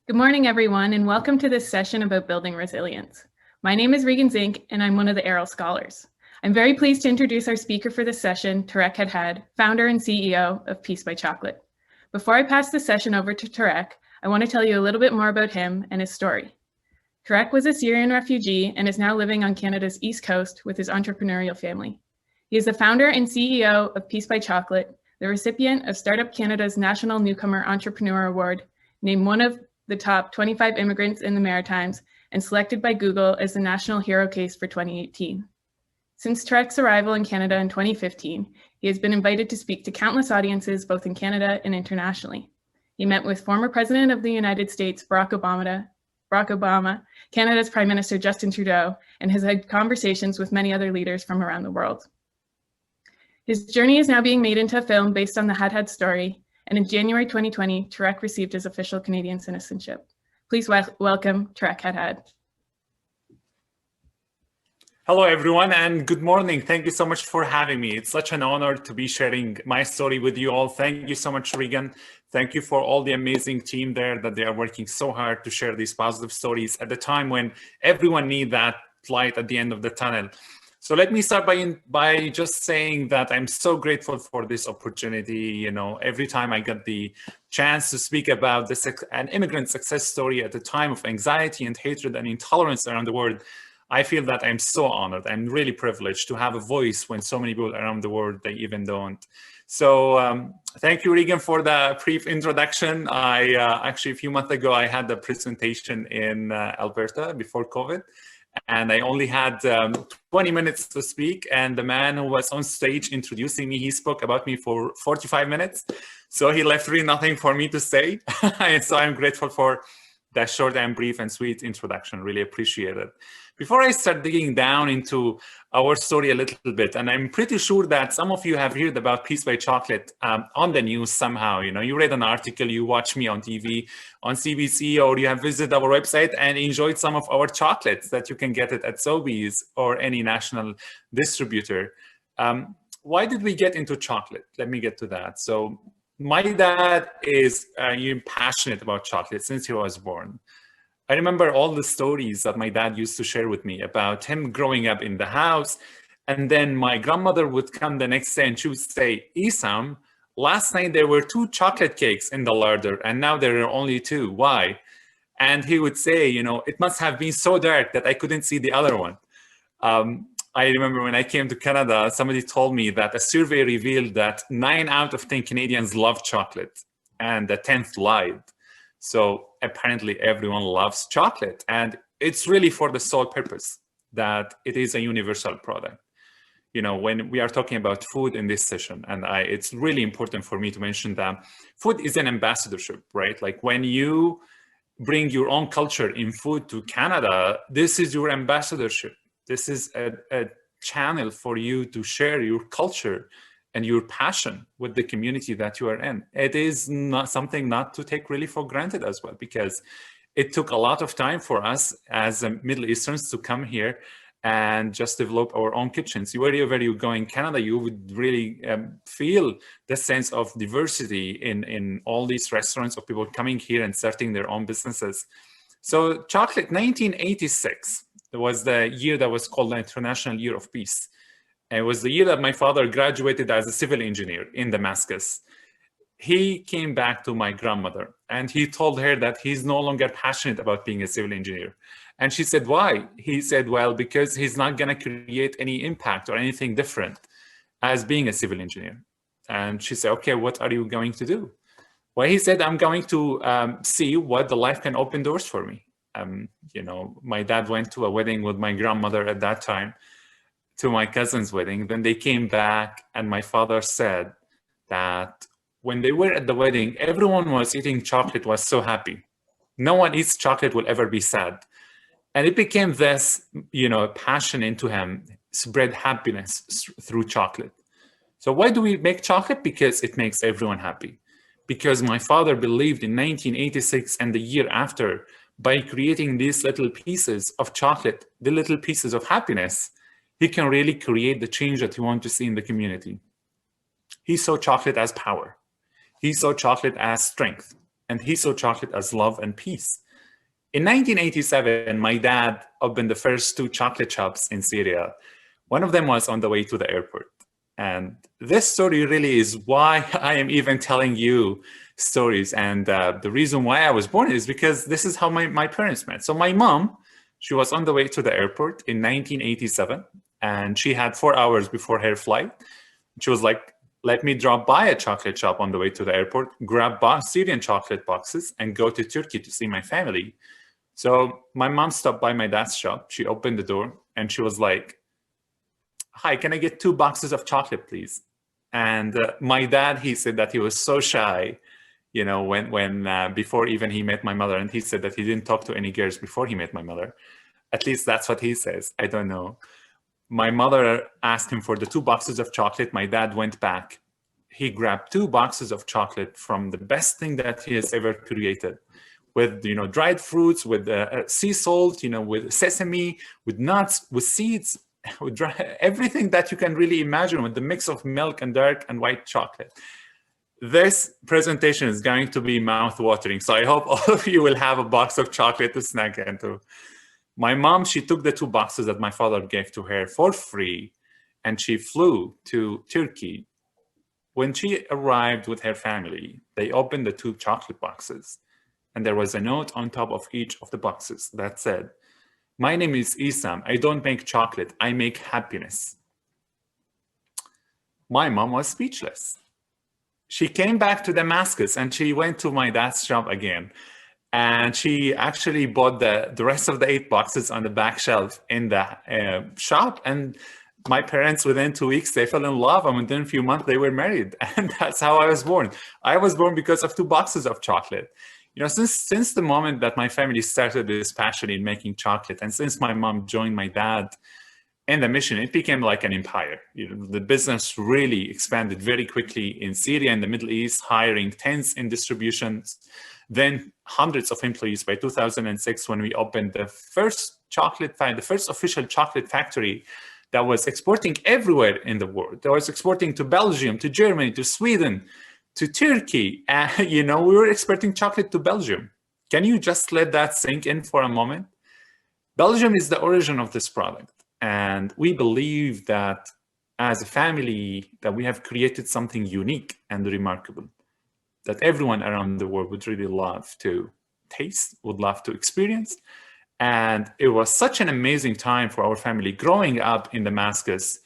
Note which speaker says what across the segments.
Speaker 1: Good morning, everyone, and welcome to this session about building resilience. My name is Regan Zink, and I'm one of the Arrell Scholars. I'm very pleased to introduce our speaker for this session, Tareq Hadhad, founder and CEO of Peace by Chocolate. Before I pass the session over to Tareq, I want to tell you a little bit more about him and his story. Tareq was a Syrian refugee and is now living on Canada's East Coast with his entrepreneurial family. He is the founder and CEO of Peace by Chocolate, the recipient of Startup Canada's National Newcomer Entrepreneur Award, named one of the top 25 immigrants in the Maritimes, and selected by Google as the National Hero Case for 2018. Since Tareq's arrival in Canada in 2015, he has been invited to speak to countless audiences both in Canada and internationally. He met with former President of the United States, Barack Obama, Canada's Prime Minister Justin Trudeau, and has had conversations with many other leaders from around the world. His journey is now being made into a film based on the Hadhad story, and in January 2020, Tareq received his official Canadian citizenship. Please welcome Tareq Hadhad.
Speaker 2: Hello, everyone, and good morning. Thank you so much for having me. It's such an honor to be sharing my story with you all. Thank you so much, Regan. Thank you for all the amazing team there that they are working so hard to share these positive stories at the time when everyone needs that light at the end of the tunnel. So let me start by just saying that I'm so grateful for this opportunity. You know, every time I get the chance to speak about an immigrant success story at a time of anxiety and hatred and intolerance around the world, I feel that I'm so honored. I'm really privileged to have a voice when so many people around the world, they even don't. So thank you, Regan, for the brief introduction. Actually, a few months ago, I had a presentation in Alberta before COVID. And I only had 20 minutes to speak, and the man who was on stage introducing me, he spoke about me for 45 minutes. So he left really nothing for me to say. And so I'm grateful for that short and brief and sweet introduction. Really appreciate it. Before I start digging down into our story a little bit, and I'm pretty sure that some of you have heard about Peace by Chocolate on the news somehow. You know, you read an article, you watch me on TV, on CBC, or you have visited our website and enjoyed some of our chocolates that you can get it at Sobeys or any national distributor. Why did we get into chocolate? Let me get to that. So my dad is passionate about chocolate since he was born. I remember all the stories that my dad used to share with me about him growing up in the house. And then my grandmother would come the next day and she would say, Isam, last night there were 2 chocolate cakes in the larder and now there are only 2. Why? And he would say, you know, it must have been so dark that I couldn't see the other one. I remember when I came to Canada, somebody told me that a survey revealed that 9 out of 10 Canadians love chocolate and the 10th lied. So apparently everyone loves chocolate, and it's really for the sole purpose that it is a universal product. You know, when we are talking about food in this session, and it's really important for me to mention that food is an ambassadorship, right? Like when you bring your own culture in food to Canada, this is your ambassadorship. This is a channel for you to share your culture and your passion with the community that you are in. It is not something not to take really for granted as well, because it took a lot of time for us as Middle Easterns to come here and just develop our own kitchens. Wherever you go in Canada, you would really feel the sense of diversity in all these restaurants of people coming here and starting their own businesses. So chocolate, 1986, was the year that was called the International Year of Peace. It was the year that my father graduated as a civil engineer in Damascus. He came back to my grandmother and he told her that he's no longer passionate about being a civil engineer. And she said, why? He said, well, because he's not going to create any impact or anything different as being a civil engineer. And she said, okay, what are you going to do? Well, he said, I'm going to see what the life can open doors for me. You know, my dad went to a wedding with my grandmother at that time, to my cousin's wedding. Then they came back and my father said that when they were at the wedding, everyone was eating chocolate, was so happy. No one eats chocolate will ever be sad. And it became this, you know, passion into him, spread happiness through chocolate. So why do we make chocolate? Because it makes everyone happy. Because my father believed in 1986 and the year after, by creating these little pieces of chocolate, the little pieces of happiness, he can really create the change that he wants to see in the community. He saw chocolate as power. He saw chocolate as strength. and he saw chocolate as love and peace. In 1987, my dad opened the first 2 chocolate shops in Syria. One of them was on the way to the airport. And this story really is why I am even telling you stories. And the reason why I was born is because this is how my parents met. So my mom, she was on the way to the airport in 1987, and she had 4 hours before her flight. She was like, let me drop by a chocolate shop on the way to the airport, grab Syrian chocolate boxes, and go to Turkey to see my family. So my mom stopped by my dad's shop. She opened the door and she was like, hi, can I get 2 boxes of chocolate, please? And my dad, he said that he was so shy, you know, when before even he met my mother. And he said that he didn't talk to any girls before he met my mother. At least that's what he says. I don't know. My mother asked him for the 2 boxes of chocolate. My dad went back. He grabbed 2 boxes of chocolate from the best thing that he has ever created, with, you know, dried fruits, with sea salt, you know, with sesame, with nuts, with seeds, with everything that you can really imagine, with the mix of milk and dark and white chocolate. This presentation is going to be mouth-watering, so I hope all of you will have a box of chocolate to snack into. My mom, she took the 2 boxes that my father gave to her for free, and she flew to Turkey. When she arrived with her family, they opened the 2 chocolate boxes, and there was a note on top of each of the boxes that said, my name is Isam. I don't make chocolate. I make happiness. My mom was speechless. She came back to Damascus and she went to my dad's shop again. And she actually bought the rest of the 8 boxes on the back shelf in the shop. And my parents, within 2 weeks, they fell in love. And within a few months, they were married. And that's how I was born. I was born because of 2 boxes of chocolate. You know, since the moment that my family started this passion in making chocolate, and since my mom joined my dad in the mission, it became like an empire. You know, the business really expanded very quickly in Syria and the Middle East, hiring tens in distributions, then hundreds of employees. By 2006, when we opened the first the first official chocolate factory that was exporting everywhere in the world. That was exporting to Belgium, to Germany, to Sweden, to Turkey. You know, we were exporting chocolate to Belgium. Can you just let that sink in for a moment? Belgium is the origin of this product. And we believe that as a family, that we have created something unique and remarkable that everyone around the world would really love to taste, would love to experience. And it was such an amazing time for our family growing up in Damascus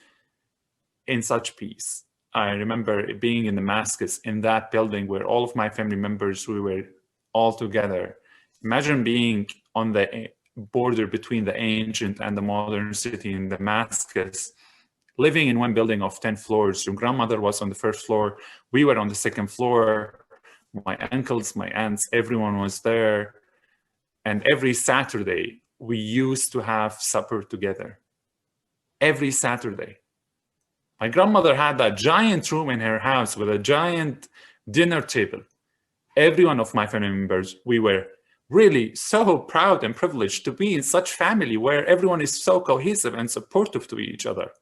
Speaker 2: in such peace. I remember being in Damascus in that building where all of my family members, we were all together. Imagine being on the border between the ancient and the modern city in Damascus, living in one building of 10 floors. Your grandmother was on the first floor. We were on the second floor. My uncles, my aunts, everyone was there. And every Saturday, we used to have supper together. Every Saturday. My grandmother had a giant room in her house with a giant dinner table. Every one of my family members, we were really so proud and privileged to be in such family where everyone is so cohesive and supportive to each other.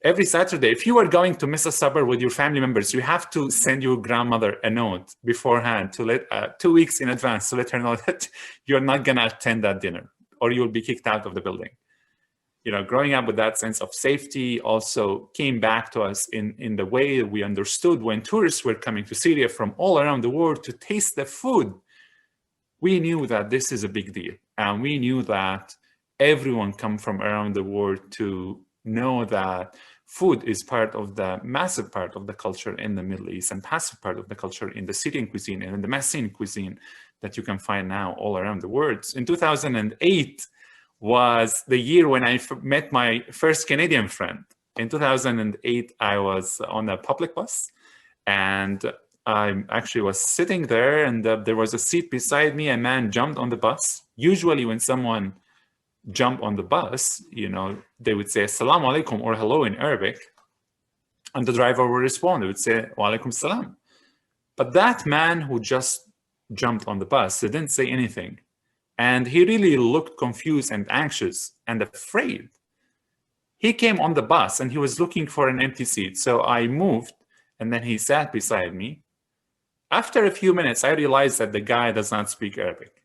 Speaker 2: Every Saturday, if you are going to miss a supper with your family members, you have to send your grandmother a note beforehand to let 2 weeks in advance to let her know that you're not going to attend that dinner or you'll be kicked out of the building. You know, growing up with that sense of safety also came back to us in the way we understood when tourists were coming to Syria from all around the world to taste the food. We knew that this is a big deal. And we knew that everyone come from around the world to know that food is part of the massive part of the culture in the Middle East and passive part of the culture in the Syrian cuisine and in the Messine cuisine that you can find now all around the world. In 2008, was the year when I met my first Canadian friend. In 2008, I was on a public bus and I actually was sitting there and there was a seat beside me. A man jumped on the bus. Usually when someone jump on the bus, you know, they would say Assalamu alaikum or hello in Arabic. And the driver would respond, they would say Wa alaikum salam. But that man who just jumped on the bus, he didn't say anything. And he really looked confused and anxious and afraid. He came on the bus and he was looking for an empty seat. So I moved and then he sat beside me. After a few minutes, I realized that the guy does not speak Arabic.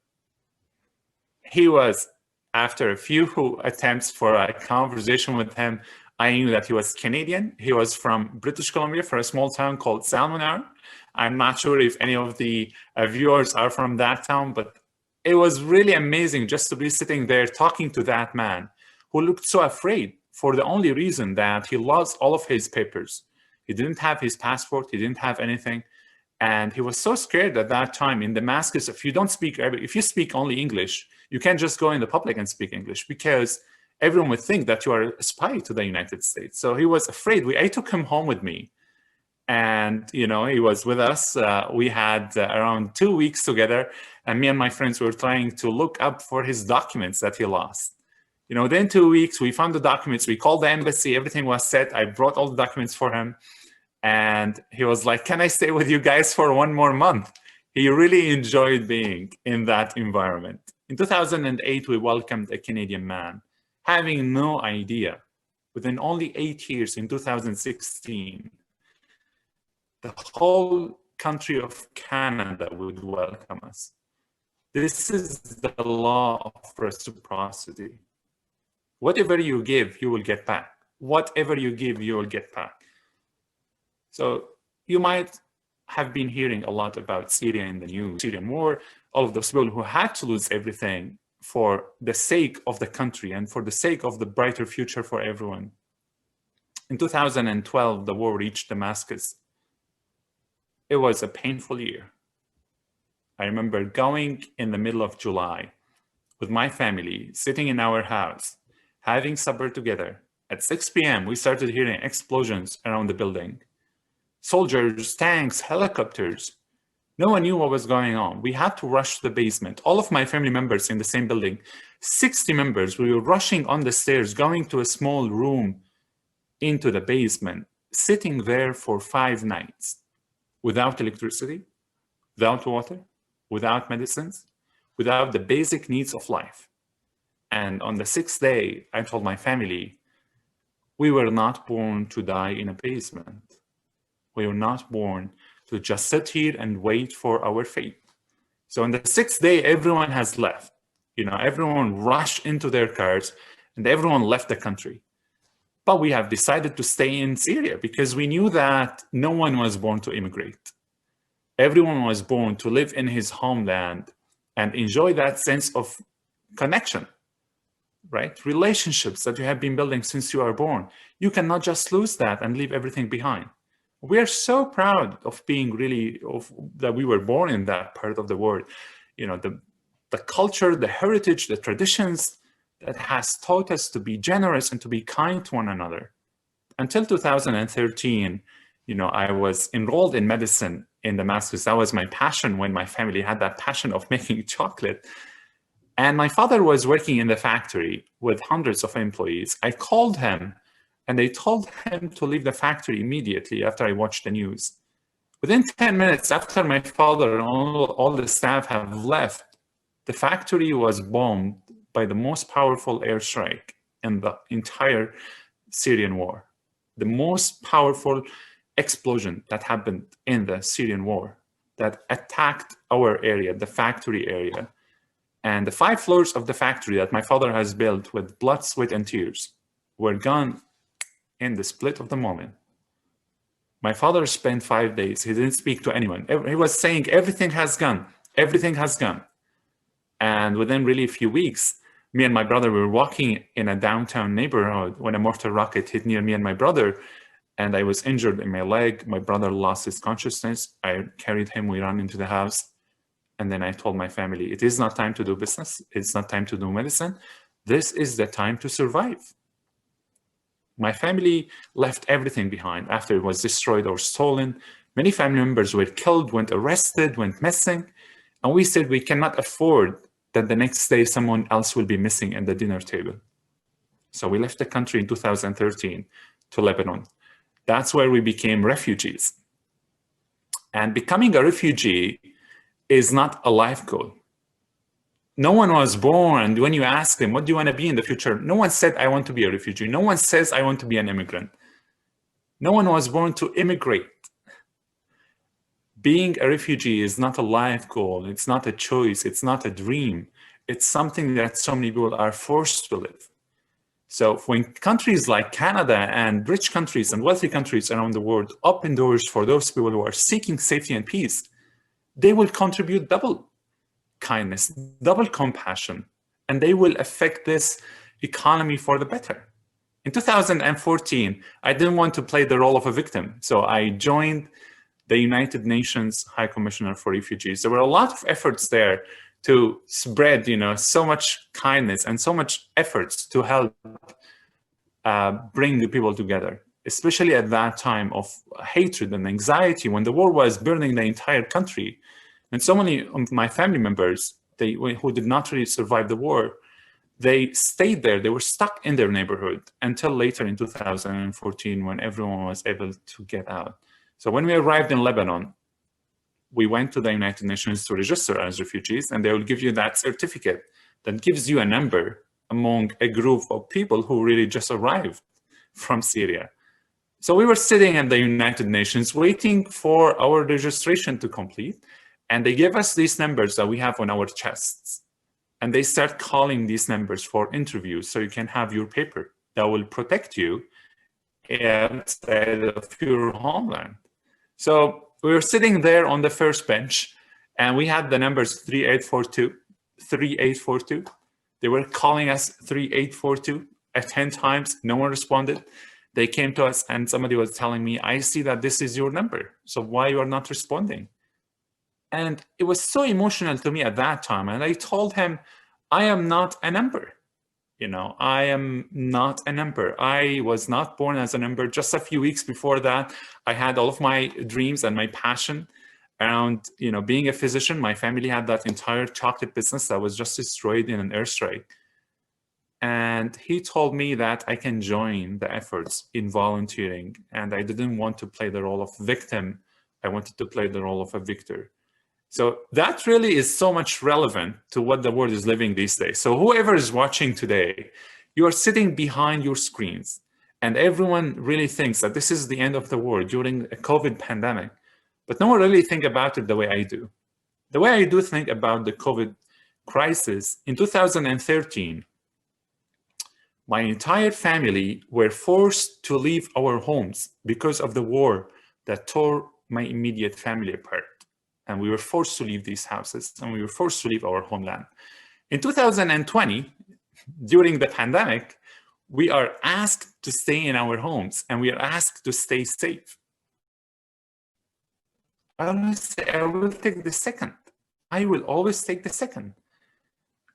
Speaker 2: He was, after a few attempts for a conversation with him, I knew that he was Canadian. He was from British Columbia, from a small town called Salmonara. I'm not sure if any of the viewers are from that town, but it was really amazing just to be sitting there talking to that man who looked so afraid for the only reason that he lost all of his papers. He didn't have his passport, he didn't have anything. And he was so scared at that time in Damascus. If you don't speak Arabic, if you speak only English, you can't just go in the public and speak English because everyone would think that you are a spy to the United States. So he was afraid. I took him home with me. And, he was with us. We had around 2 weeks together. And me and my friends were trying to look up for his documents that he lost. Within 2 weeks, we found the documents. We called the embassy. Everything was set. I brought all the documents for him. And he was like, can I stay with you guys for 1 more month? He really enjoyed being in that environment. In 2008, we welcomed a Canadian man, having no idea. Within only 8 years, in 2016, the whole country of Canada would welcome us. This is the law of reciprocity. Whatever you give, you will get back. Whatever you give, you will get back. So you might have been hearing a lot about Syria in the news, Syrian war, all of those people who had to lose everything for the sake of the country and for the sake of the brighter future for everyone. In 2012, the war reached Damascus. It was a painful year. I remember going in the middle of July with my family, sitting in our house, having supper together. At 6 p.m., we started hearing explosions around the building. Soldiers, tanks, helicopters. No one knew what was going on. We had to rush to the basement. All of my family members in the same building, 60 members, we were rushing on the stairs, going to a small room into the basement, sitting there for 5 nights without electricity, without water, without medicines, without the basic needs of life. And on the 6th day, I told my family, we were not born to die in a basement. We were not born to just sit here and wait for our fate. So on the 6th day, everyone has left. Everyone rushed into their cars and everyone left the country. But we have decided to stay in Syria because we knew that no one was born to immigrate. Everyone was born to live in his homeland and enjoy that sense of connection, right? Relationships that you have been building since you are born. You cannot just lose that and leave everything behind. We are so proud of being that we were born in that part of the world. The culture, the heritage, the traditions that has taught us to be generous and to be kind to one another. Until 2013, I was enrolled in medicine in Damascus. That was my passion when my family had that passion of making chocolate. And my father was working in the factory with hundreds of employees. I called him and they told him to leave the factory immediately after I watched the news. Within 10 minutes after my father and all the staff have left, the factory was bombed by the most powerful airstrike in the entire Syrian war. The most powerful explosion that happened in the Syrian war that attacked our area, the factory area. And the 5 floors of the factory that my father has built with blood, sweat, and tears were gone in the split of the moment. My father spent 5 days. He didn't speak to anyone. He was saying, everything has gone. Everything has gone. And within really a few weeks, me and my brother were walking in a downtown neighborhood when a mortar rocket hit near me and my brother. And I was injured in my leg. My brother lost his consciousness. I carried him. We ran into the house. And then I told my family, it is not time to do business. It's not time to do medicine. This is the time to survive. My family left everything behind after it was destroyed or stolen. Many family members were killed, went arrested, went missing. And we said we cannot afford that the next day someone else will be missing at the dinner table. So we left the country in 2013 to Lebanon. That's where we became refugees. And becoming a refugee is not a life goal. No one was born, and when you ask them, what do you want to be in the future? No one said, I want to be a refugee. No one says, I want to be an immigrant. No one was born to immigrate. Being a refugee is not a life goal. It's not a choice. It's not a dream. It's something that so many people are forced to live. So when countries like Canada and rich countries and wealthy countries around the world open doors for those people who are seeking safety and peace, they will contribute double kindness, double compassion, and they will affect this economy for the better. In 2014, I didn't want to play the role of a victim, so I joined the United Nations High Commissioner for Refugees. There were a lot of efforts there to spread, so much kindness and so much efforts to help bring the people together, especially at that time of hatred and anxiety when the war was burning the entire country. And so many of my family members, who did not really survive the war, they stayed there. They were stuck in their neighborhood until later in 2014 when everyone was able to get out. So when we arrived in Lebanon, we went to the United Nations to register as refugees, and they will give you that certificate that gives you a number among a group of people who really just arrived from Syria. So we were sitting at the United Nations waiting for our registration to complete, and they gave us these numbers that we have on our chests. And they start calling these numbers for interviews so you can have your paper that will protect you outside of your homeland. So we were sitting there on the first bench, and we had the numbers 3842, 3842. They were calling us 3842 at 10 times. No one responded. They came to us, and somebody was telling me, I see that this is your number, so why you are not responding? And it was so emotional to me at that time. And I told him, I am not a number. I am not a number. I was not born as a number. Just a few weeks before that, I had all of my dreams and my passion around, being a physician. My family had that entire chocolate business that was just destroyed in an airstrike. And he told me that I can join the efforts in volunteering. And I didn't want to play the role of victim. I wanted to play the role of a victor. So that really is so much relevant to what the world is living these days. So whoever is watching today, you are sitting behind your screens, and everyone really thinks that this is the end of the world during a COVID pandemic, but no one really think about it the way I do. The way I do think about the COVID crisis, in 2013, my entire family were forced to leave our homes because of the war that tore my immediate family apart. And we were forced to leave these houses, and we were forced to leave our homeland. In 2020, during the pandemic, we are asked to stay in our homes, and we are asked to stay safe. I always say, I will take the second. I will always take the second,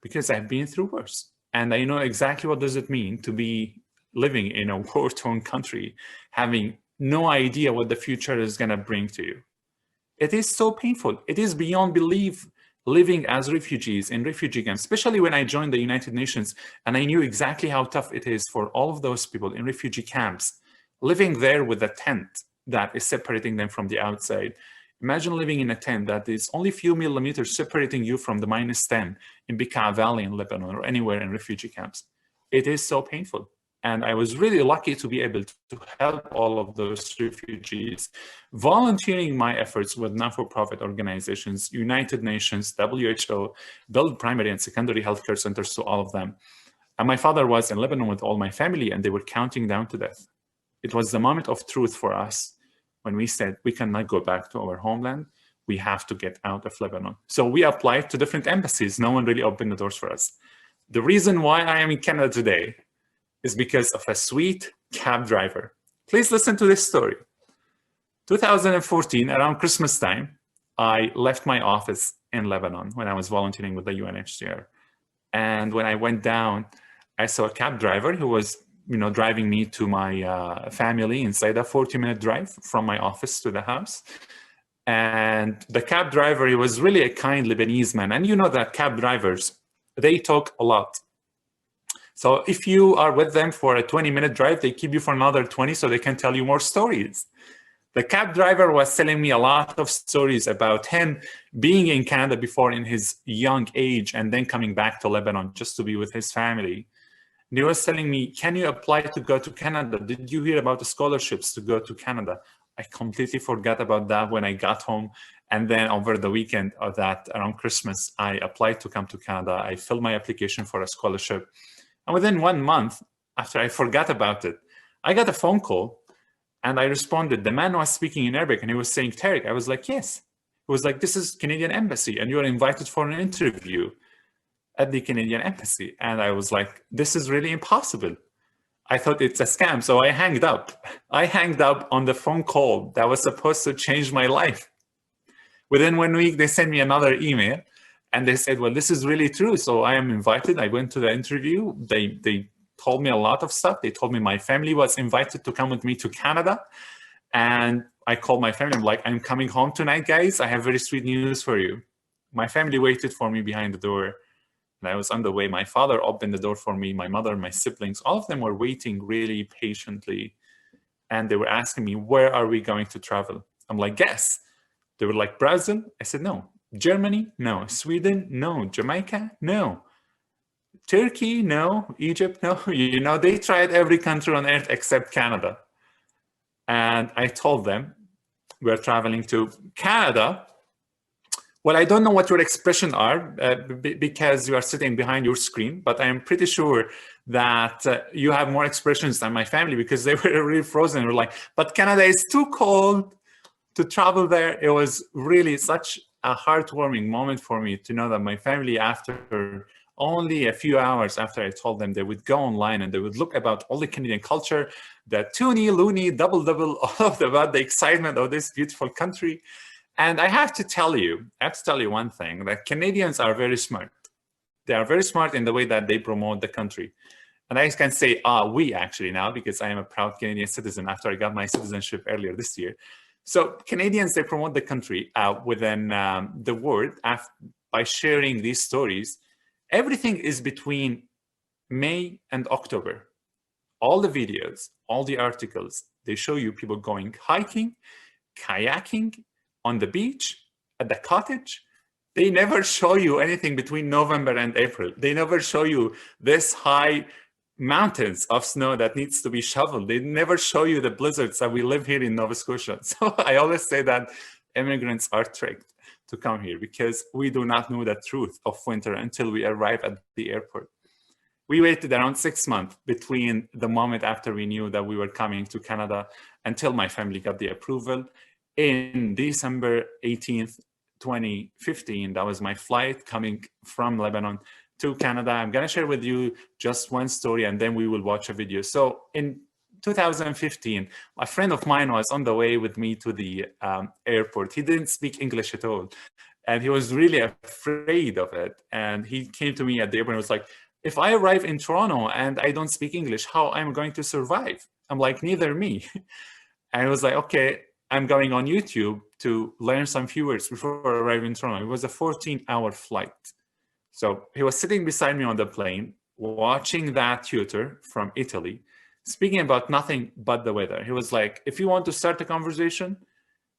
Speaker 2: because I've been through worse. And I know exactly what does it mean to be living in a war-torn country, having no idea what the future is going to bring to you. It is so painful. It is beyond belief living as refugees in refugee camps, especially when I joined the United Nations and I knew exactly how tough it is for all of those people in refugee camps, living there with a tent that is separating them from the outside. Imagine living in a tent that is only a few millimeters separating you from the -10 in Bekaa Valley in Lebanon or anywhere in refugee camps. It is so painful. And I was really lucky to be able to help all of those refugees, volunteering my efforts with non-for-profit organizations, United Nations, WHO, build primary and secondary healthcare centers to all of them. And my father was in Lebanon with all my family, and they were counting down to death. It was the moment of truth for us when we said, we cannot go back to our homeland. We have to get out of Lebanon. So we applied to different embassies. No one really opened the doors for us. The reason why I am in Canada today is because of a sweet cab driver. Please listen to this story. 2014, around Christmas time, I left my office in Lebanon when I was volunteering with the UNHCR. And when I went down, I saw a cab driver who was driving me to my family inside a 40-minute drive from my office to the house. And the cab driver, he was really a kind Lebanese man. And you know that cab drivers, they talk a lot. So if you are with them for a 20-minute drive, they keep you for another 20 so they can tell you more stories. The cab driver was telling me a lot of stories about him being in Canada before in his young age and then coming back to Lebanon just to be with his family. And he was telling me, can you apply to go to Canada? Did you hear about the scholarships to go to Canada? I completely forgot about that when I got home And then over the weekend of that, around Christmas, I applied to come to Canada. I filled my application for a scholarship. And within 1 month, after I forgot about it, I got a phone call and I responded. The man was speaking in Arabic and he was saying, Tareq. I was like, yes. He was like, this is Canadian Embassy and you are invited for an interview at the Canadian Embassy. And I was like, this is really impossible. I thought it's a scam. So I hanged up. I hanged up on the phone call that was supposed to change my life. Within 1 week, they sent me another email and they said, well, this is really true. So I am invited. I went to the interview. They told me a lot of stuff. They told me my family was invited to come with me to Canada. And I called my family. I'm like, I'm coming home tonight, guys. I have very sweet news for you. My family waited for me behind the door. And I was on the way. My father opened the door for me. My mother, my siblings, all of them were waiting really patiently. And they were asking me, where are we going to travel? I'm like, guess. They were like, Brazil? I said, no. Germany? No. Sweden? No. Jamaica? No. Turkey? No. Egypt? No. You know, they tried every country on earth except Canada. And I told them, we're traveling to Canada. Well, I don't know what your expressions are because you are sitting behind your screen, but I am pretty sure that you have more expressions than my family because they were really frozen. They were like, but Canada is too cold to travel there. It was really such a heartwarming moment for me to know that my family, after only a few hours after I told them, they would go online and they would look about all the Canadian culture, the toonie, loony, double, all of about the excitement of this beautiful country. And I have to tell you one thing, that Canadians are very smart. They are very smart in the way that they promote the country. And I can say, we actually now, because I am a proud Canadian citizen after I got my citizenship earlier this year. So Canadians, they promote the country within the world by sharing these stories. Everything is between May and October. All the videos, all the articles, they show you people going hiking, kayaking, on the beach, at the cottage. They never show you anything between November and April. They never show you this high mountains of snow that needs to be shoveled. They never show you the blizzards that we live here in Nova Scotia. So I always say that immigrants are tricked to come here because we do not know the truth of winter until we arrive at the airport. We waited around 6 months between the moment after we knew that we were coming to Canada until my family got the approval. In December 18th, 2015, that was my flight coming from Lebanon to Canada. I'm going to share with you just one story and then we will watch a video. So in 2015, a friend of mine was on the way with me to the airport. He didn't speak English at all. And he was really afraid of it. And he came to me at the airport and was like, if I arrive in Toronto and I don't speak English, how am I going to survive? I'm like, neither me. And I was like, okay, I'm going on YouTube to learn some few words before arriving in Toronto. It was a 14-hour flight. So he was sitting beside me on the plane, watching that tutor from Italy, speaking about nothing but the weather. He was like, if you want to start a conversation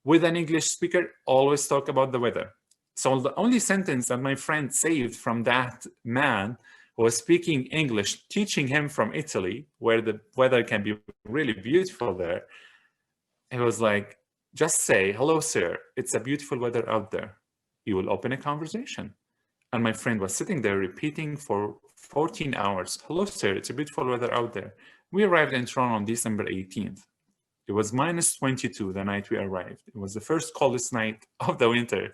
Speaker 2: with an English speaker, always talk about the weather. So the only sentence that my friend saved from that man who was speaking English, teaching him from Italy, where the weather can be really beautiful there, he was like, just say, hello, sir, it's a beautiful weather out there. You will open a conversation. And my friend was sitting there repeating for 14 hours, hello, sir, it's a beautiful weather out there. We arrived in Toronto on December 18th. It was minus 22 the night we arrived. It was the first coldest night of the winter.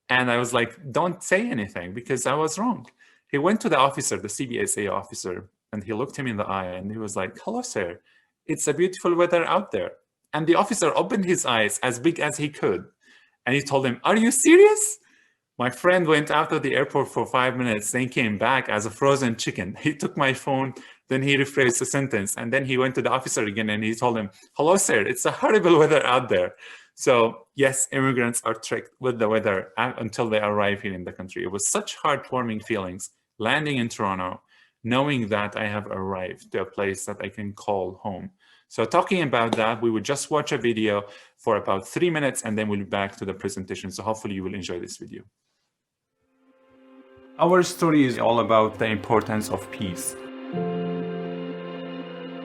Speaker 2: And I was like, don't say anything because I was wrong. He went to the officer, the CBSA officer, and he looked him in the eye and he was like, hello, sir, it's a beautiful weather out there. And the officer opened his eyes as big as he could. And he told him, are you serious? My friend went out of the airport for 5 minutes, then came back as a frozen chicken. He took my phone, then he rephrased the sentence. And then he went to the officer again and he told him, hello, sir, it's a horrible weather out there. So yes, immigrants are tricked with the weather until they arrive here in the country. It was such heartwarming feelings landing in Toronto, knowing that I have arrived to a place that I can call home. So talking about that, we will just watch a video for about 3 minutes and then we'll be back to the presentation. So hopefully you will enjoy this video. Our story is all about the importance of peace.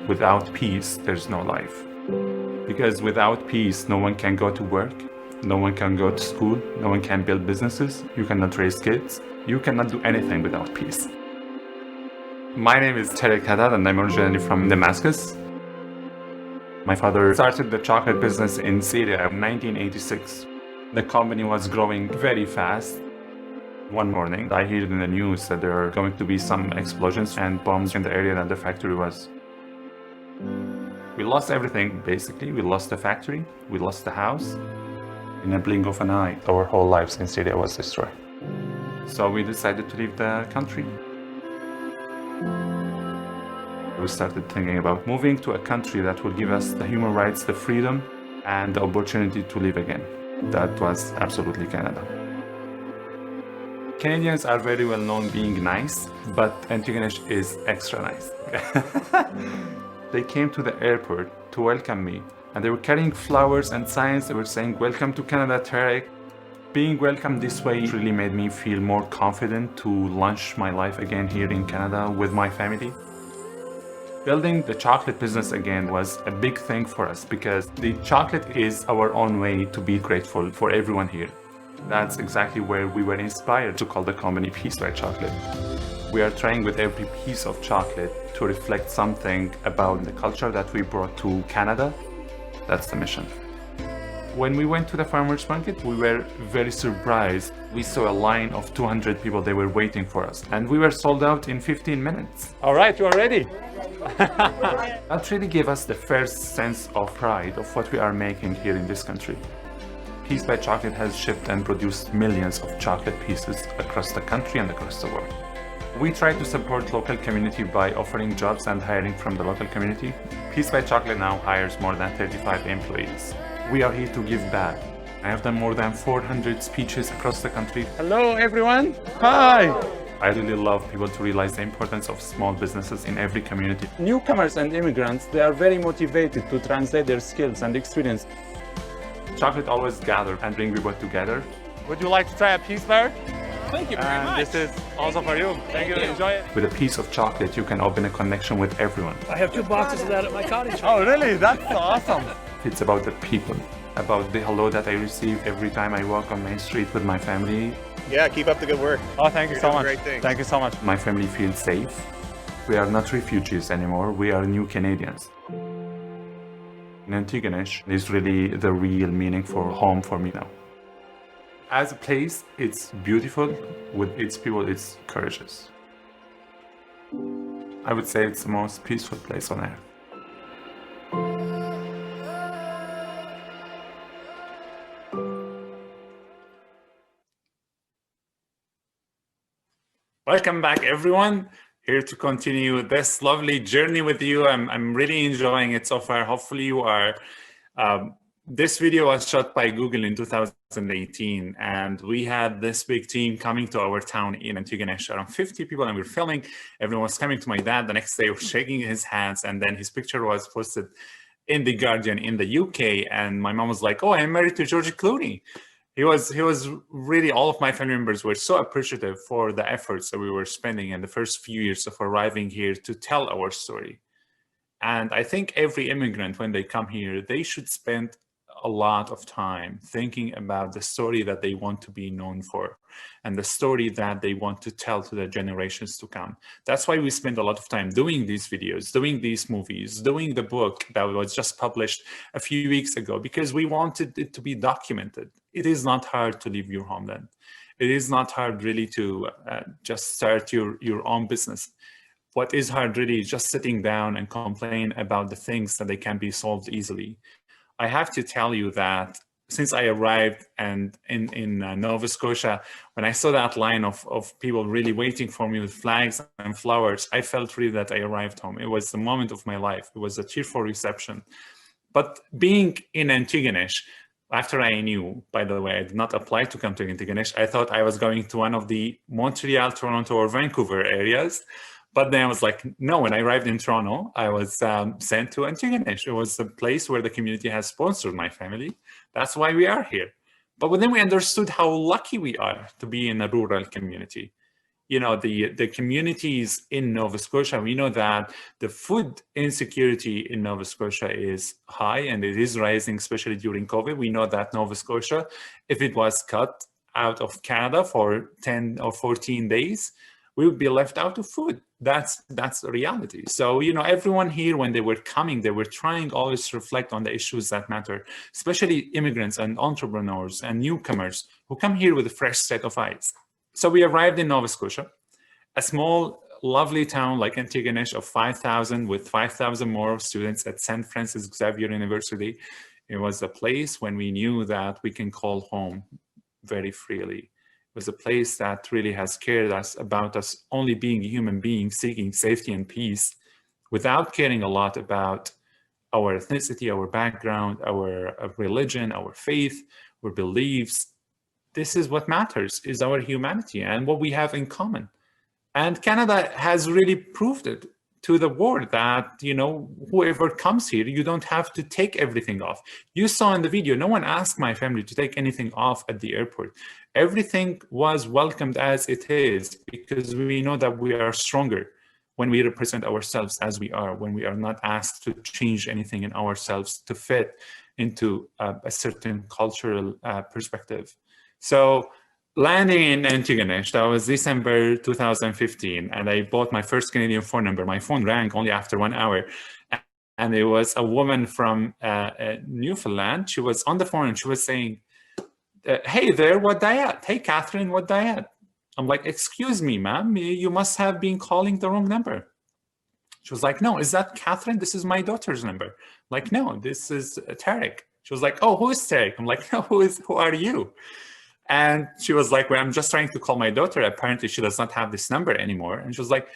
Speaker 2: Without peace, there's no life. Because without peace, no one can go to work. No one can go to school. No one can build businesses. You cannot raise kids. You cannot do anything without peace. My name is Tareq Hadhad, and I'm originally from Damascus. My father started the chocolate business in Syria in 1986. The company was growing very fast. One morning, I heard in the news that there are going to be some explosions and bombs in the area that the factory was. We lost everything, basically. We lost the factory, we lost the house. In a blink of an eye, our whole lives in Syria was destroyed. So we decided to leave the country. We started thinking about moving to a country that will give us the human rights, the freedom, and the opportunity to live again. That was absolutely Canada. Canadians are very well known being nice, but Antigonish is extra nice. They came to the airport to welcome me, and they were carrying flowers and signs. They were saying, "Welcome to Canada, Tareq." Being welcomed this way really made me feel more confident to launch my life again here in Canada with my family. Building the chocolate business again was a big thing for us because the chocolate is our own way to be grateful for everyone here. That's exactly where we were inspired to call the company Peace by Chocolate. We are trying with every piece of chocolate to reflect something about the culture that we brought to Canada. That's the mission. When we went to the farmers market, we were very surprised. We saw a line of 200 people. They were waiting for us, and we were sold out in 15 minutes. All right, you are ready. That really gave us the first sense of pride of what we are making here in this country. Peace by Chocolate has shipped and produced millions of chocolate pieces across the country and across the world. We try to support local community by offering jobs and hiring from the local community. Peace by Chocolate now hires more than 35 employees. We are here to give back. I have done more than 400 speeches across the country. Hello, everyone. Hi. I really love people to realize the importance of small businesses in every community. Newcomers and immigrants, they are very motivated to translate their skills and experience. Chocolate always gathers and brings people together. Would you like to try a piece bar?
Speaker 3: Thank you very much.
Speaker 2: This is also for you. Thank you. Enjoy it. With a piece of chocolate, you can open a connection with everyone.
Speaker 3: I have 2 boxes of that at my cottage.
Speaker 2: Oh, really? That's awesome. It's about the people, about the hello that I receive every time I walk on Main Street with my family.
Speaker 4: Yeah, keep up the good work.
Speaker 2: Oh, thank you so much.
Speaker 4: Great thing.
Speaker 2: Thank you so much. My family feels safe. We are not refugees anymore. We are new Canadians. Antigonish is really the real meaning for home for me now. As a place, it's beautiful. With its people, it's courageous. I would say it's the most peaceful place on earth. Welcome back, everyone. Here to continue this lovely journey with you. I'm really enjoying it so far. Hopefully you are. This video was shot by Google in 2018, and we had this big team coming to our town in Antigonish, around 50 people, and we were filming. Everyone was coming to my dad. The next day, was shaking his hands, and then his picture was posted in The Guardian in the UK, and my mom was like, "Oh, I'm married to George Clooney." He was really, all of my family members were so appreciative for the efforts that we were spending in the first few years of arriving here to tell our story. And I think every immigrant, when they come here, they should spend a lot of time thinking about the story that they want to be known for and the story that they want to tell to the generations to come. That's why we spend a lot of time doing these videos, doing these movies, doing the book that was just published a few weeks ago, because we wanted it to be documented. It is not hard to leave your homeland. It is not hard really to just start your own business. What is hard really is just sitting down and complain about the things that they can be solved easily. I have to tell you that since I arrived and in Nova Scotia, when I saw that line of people really waiting for me with flags and flowers, I felt really that I arrived home. It was the moment of my life. It was a cheerful reception. But being in Antigonish, after I knew, by the way, I did not apply to come to Antigonish. I thought I was going to one of the Montreal, Toronto, or Vancouver areas. But then I was like, no, when I arrived in Toronto, I was sent to Antigonish. It was the place where the community has sponsored my family. That's why we are here. But then we understood how lucky we are to be in a rural community. the communities in Nova Scotia, we know that the food insecurity in Nova Scotia is high and it is rising, especially during COVID. We know that Nova Scotia, if it was cut out of Canada for 10 or 14 days, we would be left out of food. That's the reality. So, everyone here, when they were coming, they were trying always to reflect on the issues that matter, especially immigrants and entrepreneurs and newcomers who come here with a fresh set of eyes. So we arrived in Nova Scotia, a small, lovely town like Antigonish of 5,000 with 5,000 more students at St. Francis Xavier University. It was a place when we knew that we can call home very freely. It was a place that really has cared about us only being a human being, seeking safety and peace without caring a lot about our ethnicity, our background, our religion, our faith, our beliefs. This is what matters, is our humanity and what we have in common. And Canada has really proved it to the world that, whoever comes here, you don't have to take everything off. You saw in the video, no one asked my family to take anything off at the airport. Everything was welcomed as it is, because we know that we are stronger when we represent ourselves as we are, when we are not asked to change anything in ourselves to fit into a certain cultural perspective. So landing in Antigonish, that was December 2015, and I bought my first Canadian phone number. My phone rang only after 1 hour, and it was a woman from Newfoundland. She was on the phone and she was saying, hey there, what diet? Hey, Catherine, what diet? I'm like, excuse me, ma'am, you must have been calling the wrong number. She was like, no, is that Catherine? This is my daughter's number. I'm like, no, this is Tareq. She was like, oh, who is Tareq? I'm like, no, who are you? And she was like, well, I'm just trying to call my daughter. Apparently, she does not have this number anymore. And she was like,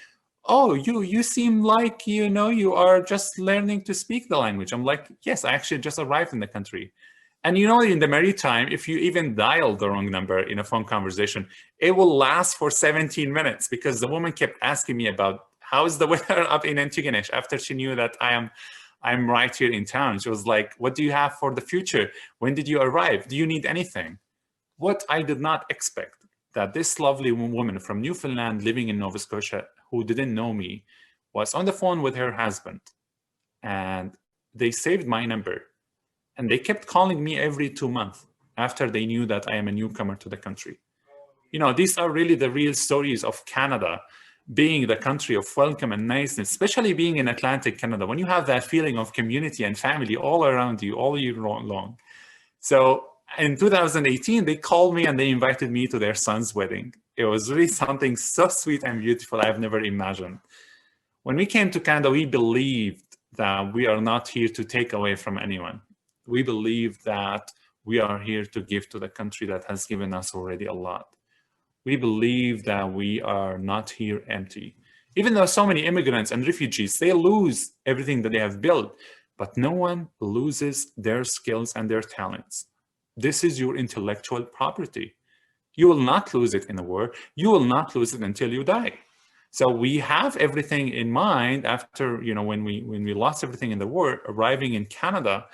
Speaker 2: oh, you seem like, you are just learning to speak the language. I'm like, yes, I actually just arrived in the country. And in the maritime, if you even dial the wrong number in a phone conversation, it will last for 17 minutes because the woman kept asking me about how's the weather up in Antigonish after she knew that I'm right here in town. She was like, what do you have for the future? When did you arrive? Do you need anything? What I did not expect, that this lovely woman from Newfoundland living in Nova Scotia who didn't know me was on the phone with her husband, and they saved my number and they kept calling me every 2 months after they knew that I am a newcomer to the country. These are really the real stories of Canada being the country of welcome and niceness, especially being in Atlantic Canada, when you have that feeling of community and family all around you all year long. So in 2018, they called me and they invited me to their son's wedding. It was really something so sweet and beautiful I've never imagined. When we came to Canada, we believed that we are not here to take away from anyone. We believe that we are here to give to the country that has given us already a lot. We believe that we are not here empty. Even though so many immigrants and refugees, they lose everything that they have built, but no one loses their skills and their talents. This is your intellectual property. You will not lose it in a war. You will not lose it until you die. So we have everything in mind after, when we lost everything in the war, arriving in Canada,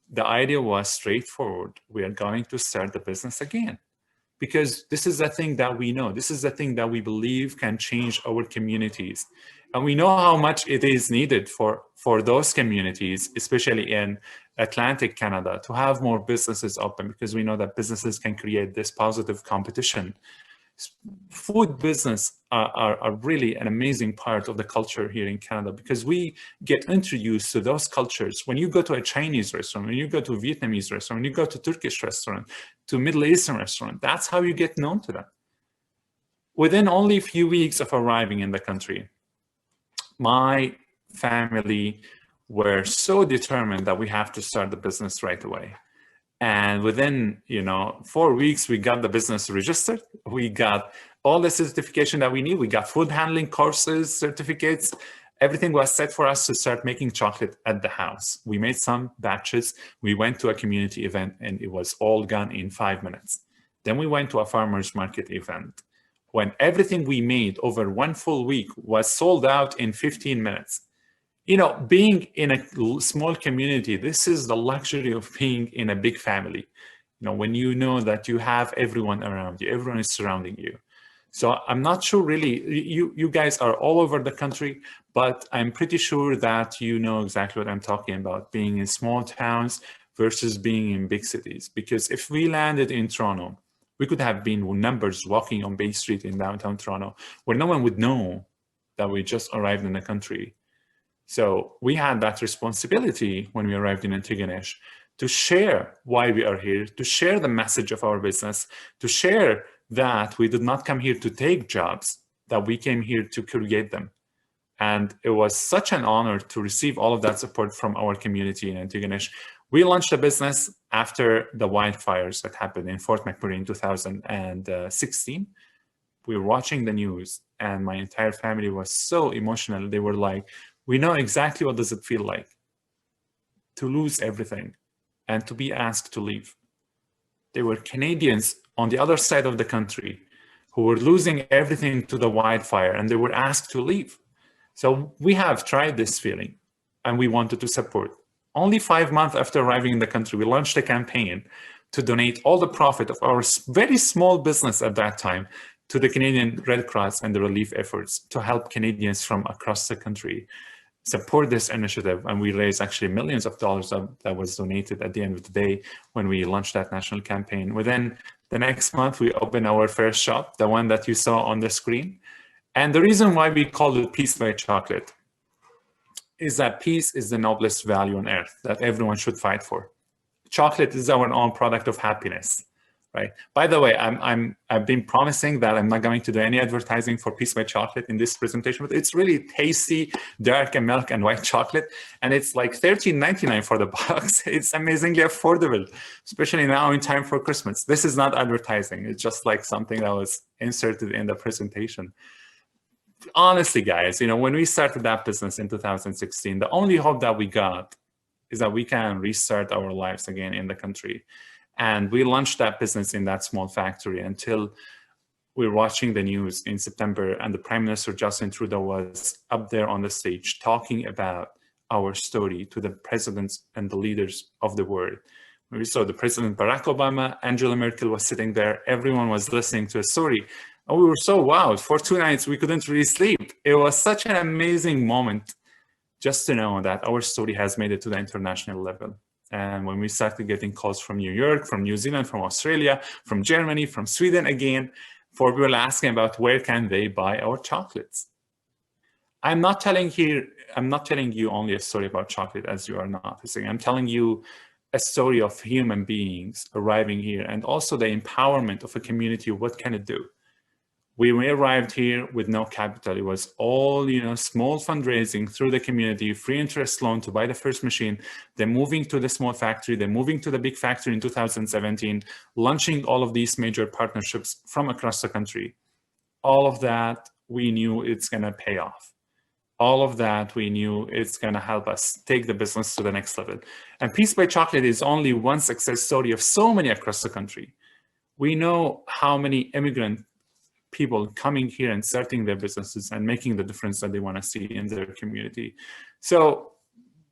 Speaker 2: the idea was straightforward. We are going to start the business again. Because this is the thing that we know. This is the thing that we believe can change our communities. And we know how much it is needed for those communities, especially in Atlantic Canada, to have more businesses open, because we know that businesses can create this positive competition. Food business are really an amazing part of the culture here in Canada, because we get introduced to those cultures. When you go to a Chinese restaurant, when you go to a Vietnamese restaurant, when you go to a Turkish restaurant, to a Middle Eastern restaurant, that's how you get known to them. Within only a few weeks of arriving in the country, my family were so determined that we have to start the business right away. And within 4 weeks, we got the business registered. We got all the certification that we need. We got food handling courses, certificates. Everything was set for us to start making chocolate at the house. We made some batches. We went to a community event and it was all done in 5 minutes. Then we went to a farmer's market event, when everything we made over 1 full week was sold out in 15 minutes. Being in a small community, this is the luxury of being in a big family. When you know that you have everyone around you, everyone is surrounding you. So I'm not sure really, you guys are all over the country, but I'm pretty sure that you know exactly what I'm talking about, being in small towns versus being in big cities. Because if we landed in Toronto, we could have been numbers walking on Bay Street in downtown Toronto, where no one would know that we just arrived in the country. So we had that responsibility when we arrived in Antigonish to share why we are here, to share the message of our business, to share that we did not come here to take jobs, that we came here to create them. And it was such an honor to receive all of that support from our community in Antigonish. We launched a business after the wildfires that happened in Fort McMurray in 2016. We were watching the news and my entire family was so emotional. They were like, we know exactly what does it feel like to lose everything and to be asked to leave. They were Canadians on the other side of the country who were losing everything to the wildfire and they were asked to leave. So we have tried this feeling and we wanted to support. Only 5 months after arriving in the country, we launched a campaign to donate all the profit of our very small business at that time to the Canadian Red Cross and the relief efforts to help Canadians from across the country support this initiative. And we raised actually millions of dollars that was donated at the end of the day when we launched that national campaign. Within the next month, we opened our first shop, the one that you saw on the screen. And the reason why we call it Peace by Chocolate is that peace is the noblest value on earth that everyone should fight for. Chocolate is our own product of happiness. Right. By the way, I've been promising that I'm not going to do any advertising for Peace by Chocolate in this presentation, but it's really tasty, dark and milk and white chocolate. And it's like $13.99 for the box. It's amazingly affordable, especially now in time for Christmas. This is not advertising. It's just like something that was inserted in the presentation. Honestly, guys, you know, when we started that business in 2016, the only hope that we got is that we can restart our lives again in the country. And we launched that business in that small factory until we were watching the news in September and the Prime Minister Justin Trudeau was up there on the stage talking about our story to the presidents and the leaders of the world. We saw the President Barack Obama, Angela Merkel was sitting there, everyone was listening to a story. And we were so wowed. For 2 nights, we couldn't really sleep. It was such an amazing moment just to know that our story has made it to the international level. And when we started getting calls from New York, from New Zealand, from Australia, from Germany, from Sweden again, for people asking about where can they buy our chocolates. I'm not telling you only a story about chocolate as you are noticing. I'm telling you a story of human beings arriving here and also the empowerment of a community. What can it do? We arrived here with no capital. It was all, you know, small fundraising through the community, free interest loan to buy the first machine, then moving to the small factory, then moving to the big factory in 2017, launching all of these major partnerships from across the country. All of that, we knew it's gonna pay off. All of that, we knew it's gonna help us take the business to the next level. And Peace by Chocolate is only one success story of so many across the country. We know how many immigrant people coming here and starting their businesses and making the difference that they want to see in their community. So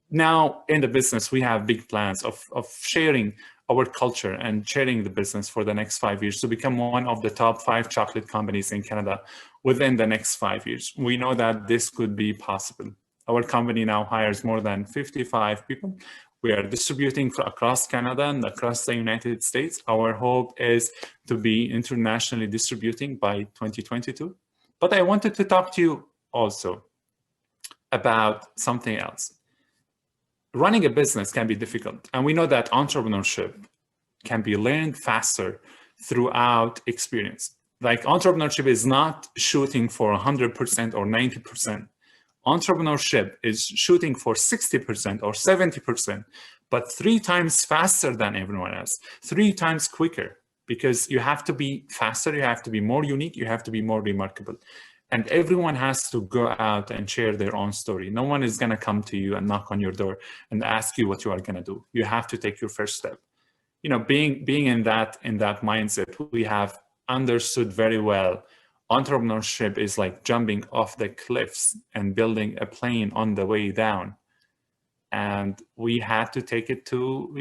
Speaker 2: now in the business, we have big plans of sharing our culture and sharing the business for the next 5 years to become one of the top 5 chocolate companies in Canada within the next 5 years. We know that this could be possible. Our company now hires more than 55 people. We are distributing across Canada and across the United States. Our hope is to be internationally distributing by 2022. But I wanted to talk to you also about something else. Running a business can be difficult. And we know that entrepreneurship can be learned faster throughout experience. Like entrepreneurship is not shooting for 100% or 90%. Entrepreneurship is shooting for 60% or 70%, but 3 times faster than everyone else, 3 times quicker, because you have to be faster, you have to be more unique, you have to be more remarkable. And everyone has to go out and share their own story. No one is gonna come to you and knock on your door and ask you what you are gonna do. You have to take your first step. You know, being in that mindset, we have understood very well entrepreneurship is like jumping off the cliffs and building a plane on the way down. And we had to take it to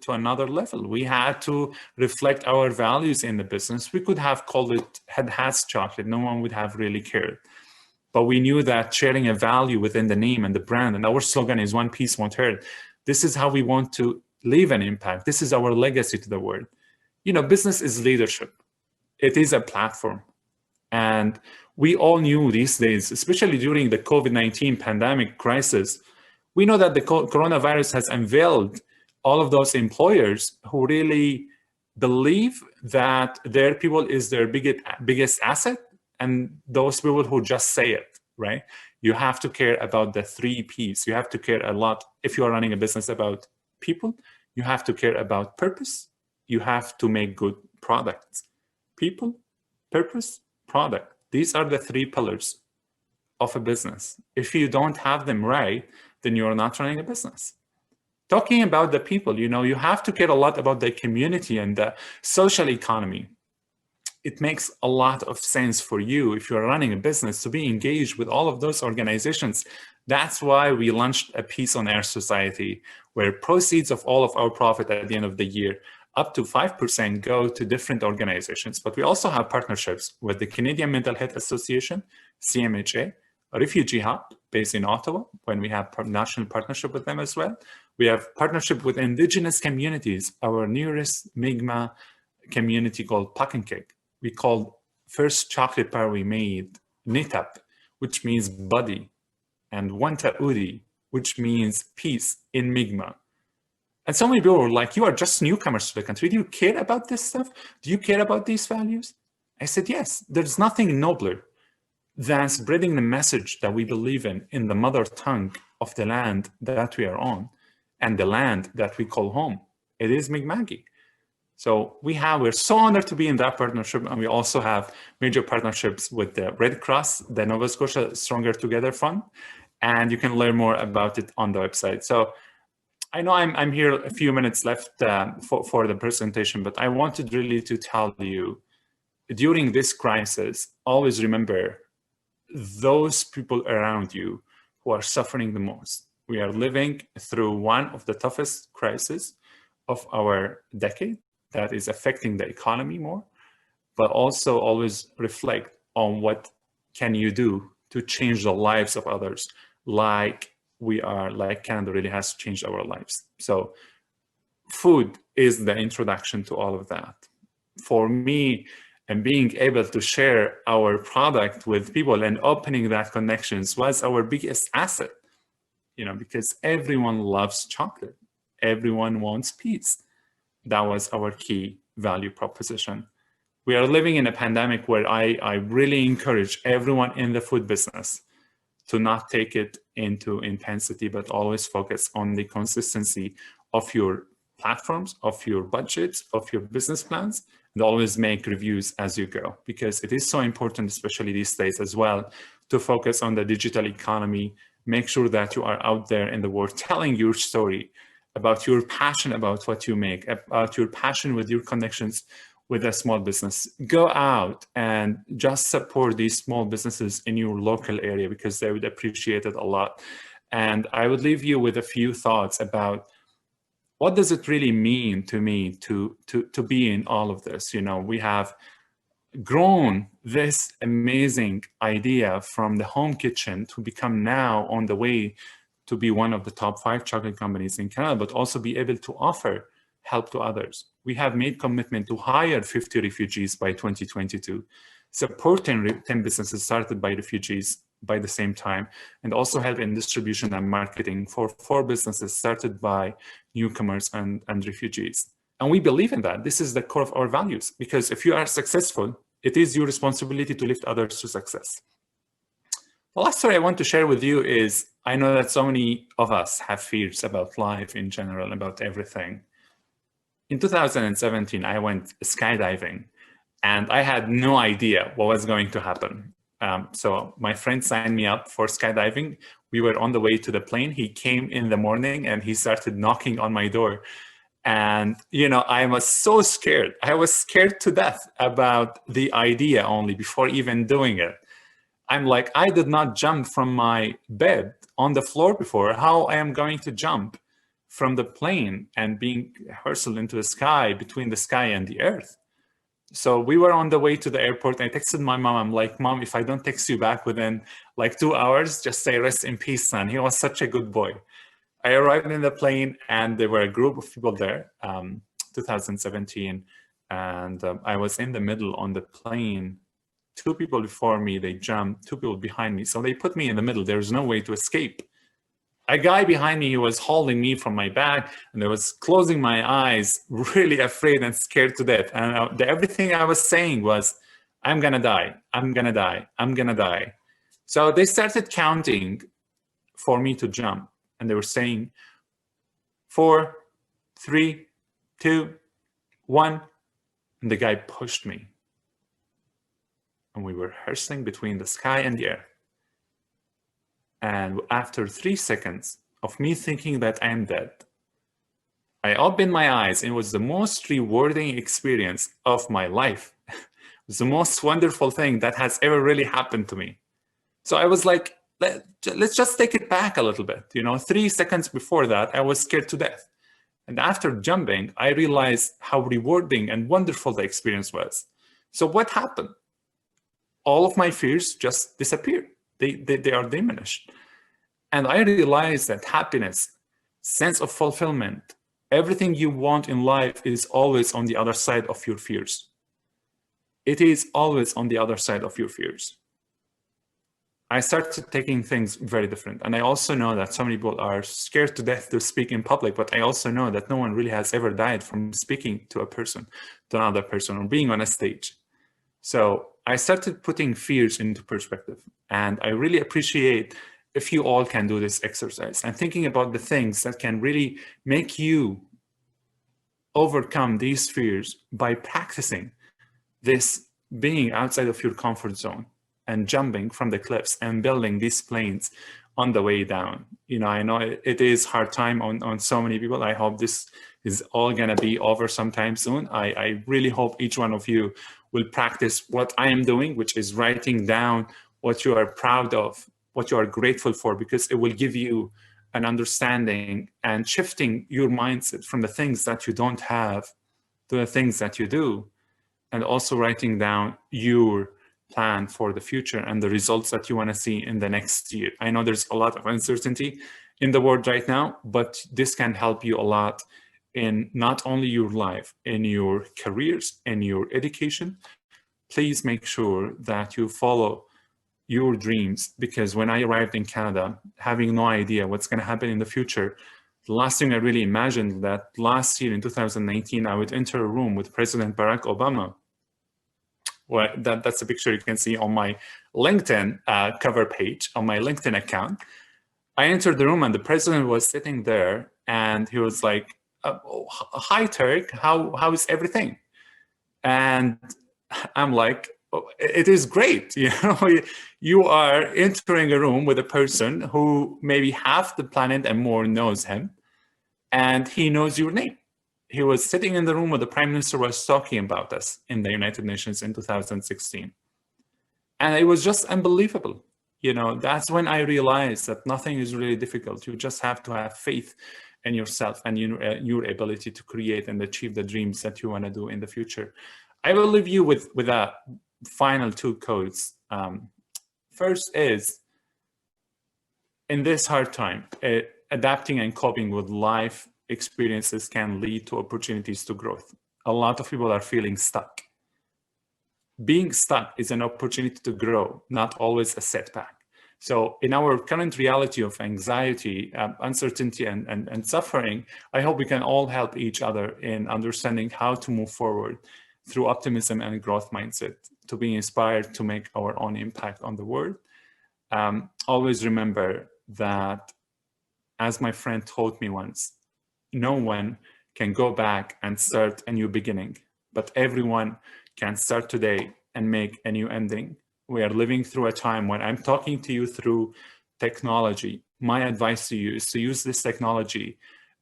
Speaker 2: another level. We had to reflect our values in the business. We could have called it Hadhad's chocolate. No one would have really cared. But we knew that sharing a value within the name and the brand, and our slogan is one piece, won't hurt. This is how we want to leave an impact. This is our legacy to the world. Business is leadership. It is a platform. And we all knew these days, especially during the COVID-19 pandemic crisis, we know that the coronavirus has unveiled all of those employers who really believe that their people is their biggest asset, and those people who just say it, right? You have to care about the 3 Ps. You have to care a lot, if you are running a business, about people. You have to care about purpose. You have to make good products. People, purpose, product. These are the 3 pillars of a business. If you don't have them right, then you're not running a business. Talking about the people, you have to care a lot about the community and the social economy. It makes a lot of sense for you, if you're running a business, to be engaged with all of those organizations. That's why we launched a Peace on Air Society, where proceeds of all of our profit at the end of the year, up to 5%, go to different organizations. But we also have partnerships with the Canadian Mental Health Association, CMHA, a Refugee Hub based in Ottawa, when we have national partnership with them as well. We have partnership with Indigenous communities, our nearest Mi'kmaq community called Pakinkik. We called first chocolate bar we made Nitap, which means body, and Wanta Uri, which means peace in Mi'kmaq. And so many people were like, you are just newcomers to the country. Do you care about this stuff? Do you care about these values? I said, yes. There's nothing nobler than spreading the message that we believe in the mother tongue of the land that we are on and the land that we call home. It is Mi'kmaqi. So we're so honored to be in that partnership, and we also have major partnerships with the Red Cross, the Nova Scotia Stronger Together Fund, and you can learn more about it on the website. So I know I'm here a few minutes left for the presentation, but I wanted really to tell you, during this crisis, always remember those people around you who are suffering the most. We are living through one of the toughest crises of our decade that is affecting the economy more, but also always reflect on what can you do to change the lives of others, like Canada really has changed our lives. So food is the introduction to all of that. For me, and being able to share our product with people and opening that connections was our biggest asset, because everyone loves chocolate. Everyone wants peace. That was our key value proposition. We are living in a pandemic where I really encourage everyone in the food business to not take it into intensity, but always focus on the consistency of your platforms, of your budgets, of your business plans, and always make reviews as you go, because it is so important, especially these days as well, to focus on the digital economy. Make sure that you are out there in the world telling your story about your passion about what you make, about your passion with your connections with a small business. Go out and just support these small businesses in your local area, because they would appreciate it a lot. And I would leave you with a few thoughts about what does it really mean to me to be in all of this. We have grown this amazing idea from the home kitchen to become now on the way to be one of the top 5 chocolate companies in Canada, but also be able to offer help to others. We have made commitment to hire 50 refugees by 2022, supporting 10 businesses started by refugees by the same time, and also help in distribution and marketing for 4 businesses started by newcomers and refugees. And we believe in that. This is the core of our values, because if you are successful, it is your responsibility to lift others to success. The last story I want to share with you is, I know that so many of us have fears about life in general, about everything. In 2017, I went skydiving, and I had no idea what was going to happen. So my friend signed me up for skydiving. We were on the way to the plane. He came in the morning and he started knocking on my door. And, I was so scared. I was scared to death about the idea only before even doing it. I'm like, I did not jump from my bed on the floor before, how I am going to jump from the plane and being hurtled into the sky, between the sky and the earth. So we were on the way to the airport. I texted my mom. I'm like, Mom, if I don't text you back within like 2 hours, just say rest in peace, son. He was such a good boy. I arrived in the plane and there were a group of people there, 2017. And I was in the middle on the plane. 2 people before me, they jumped, 2 people behind me. So they put me in the middle. There was no way to escape. A guy behind me, he was holding me from my back and I was closing my eyes, really afraid and scared to death. And everything I was saying was, I'm gonna die, I'm gonna die, I'm gonna die. So they started counting for me to jump. And they were saying, 4, 3, 2, 1. And the guy pushed me. And we were hurtling between the sky and the earth. And after 3 seconds of me thinking that I'm dead, I opened my eyes and it was the most rewarding experience of my life. It was the most wonderful thing that has ever really happened to me. So I was like, let's just take it back a little bit. 3 seconds before that, I was scared to death. And after jumping, I realized how rewarding and wonderful the experience was. So what happened? All of my fears just disappeared. They are diminished. And I realized that happiness, sense of fulfillment, everything you want in life is always on the other side of your fears. It is always on the other side of your fears. I started taking things very different. And I also know that some people are scared to death to speak in public, but I also know that no one really has ever died from speaking to a person, to another person, or being on a stage. So I started putting fears into perspective. And I really appreciate if you all can do this exercise and thinking about the things that can really make you overcome these fears by practicing this being outside of your comfort zone and jumping from the cliffs and building these planes on the way down. I know it is hard time on so many people. I hope this is all gonna be over sometime soon. I really hope each one of you will practice what I am doing, which is writing down what you are proud of, what you are grateful for, because it will give you an understanding and shifting your mindset from the things that you don't have to the things that you do, and also writing down your plan for the future and the results that you want to see in the next year. I know there's a lot of uncertainty in the world right now, but this can help you a lot in not only your life, in your careers, in your education. Please make sure that you follow your dreams, because when I arrived in Canada, having no idea what's going to happen in the future, the last thing I really imagined that last year in 2019, I would enter a room with President Barack Obama. Well, that's a picture you can see on my LinkedIn cover page, on my LinkedIn account. I entered the room and the president was sitting there and he was like, hi, Tareq, how is everything? And I'm like, oh, it is great. You are entering a room with a person who maybe half the planet and more knows him, and he knows your name. He was sitting in the room where the Prime Minister was talking about us in the United Nations in 2016. And it was just unbelievable. That's when I realized that nothing is really difficult. You just have to have faith in yourself and your ability to create and achieve the dreams that you want to do in the future. I will leave you with a final 2 quotes. First is, in this hard time, adapting and coping with life experiences can lead to opportunities to growth. A lot of people are feeling stuck. Being stuck is an opportunity to grow, not always a setback. So in our current reality of anxiety, uncertainty, and suffering, I hope we can all help each other in understanding how to move forward through optimism and growth mindset, to be inspired to make our own impact on the world. Always remember that, as my friend told me once, no one can go back and start a new beginning, but everyone can start today and make a new ending. We are living through a time when I'm talking to you through technology. My advice to you is to use this technology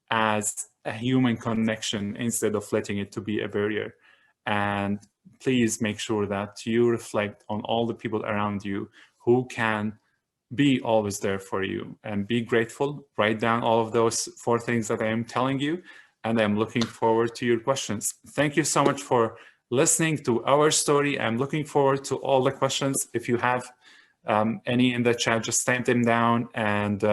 Speaker 2: as a human connection instead of letting it to be a barrier. And please make sure that you reflect on all the people around you who can be always there for you and be grateful. Write down all of those 4 things that I am telling you, and I'm looking forward to your questions. Thank you so much for listening to our story. I'm looking forward to all the questions. If you have any in the chat, just type them down. And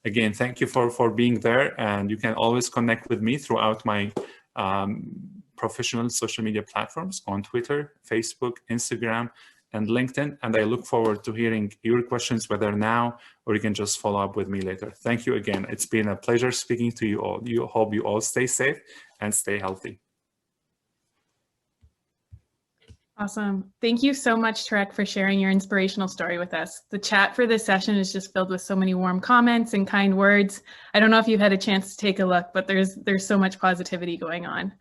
Speaker 2: again, thank you for being there. And you can always connect with me throughout my professional social media platforms on Twitter, Facebook, Instagram, and LinkedIn. And I look forward to hearing your questions, whether now or you can just follow up with me later. Thank you again. It's been a pleasure speaking to you all. Hope you all stay safe and stay healthy.
Speaker 1: Awesome. Thank you so much, Tareq, for sharing your inspirational story with us. The chat for this session is just filled with so many warm comments and kind words. I don't know if you've had a chance to take a look, but there's so much positivity going on.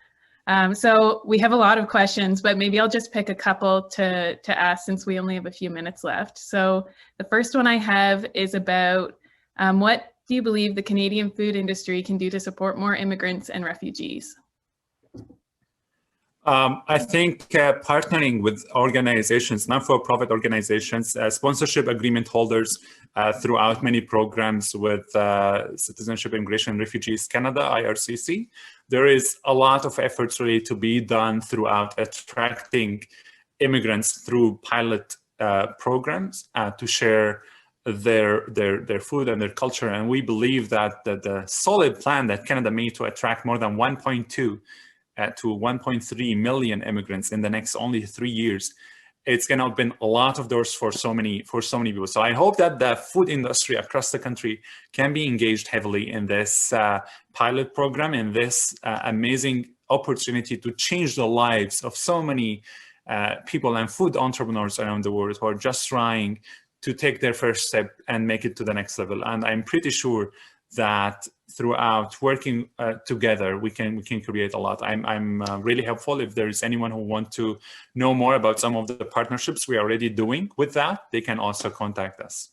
Speaker 1: So we have a lot of questions, but maybe I'll just pick a couple to ask since we only have a few minutes left. So the first one I have is about what do you believe the Canadian food industry can do to support more immigrants and refugees?
Speaker 2: I think partnering with organizations, not-for-profit organizations, sponsorship agreement holders throughout many programs with Citizenship, Immigration, and Refugees Canada, IRCC. There is a lot of efforts really to be done throughout attracting immigrants through pilot programs to share their food and their culture. And we believe that the solid plan that Canada made to attract more than 1.2 to 1.3 million immigrants in the next only 3 years, it's going to open a lot of doors for so many people. So I hope that the food industry across the country can be engaged heavily in this pilot program, in this amazing opportunity to change the lives of so many people and food entrepreneurs around the world who are just trying to take their first step and make it to the next level. And I'm pretty sure that throughout working together, we can create a lot. I'm really helpful. If there is anyone who wants to know more about some of the partnerships we are already doing with that, they can also contact us.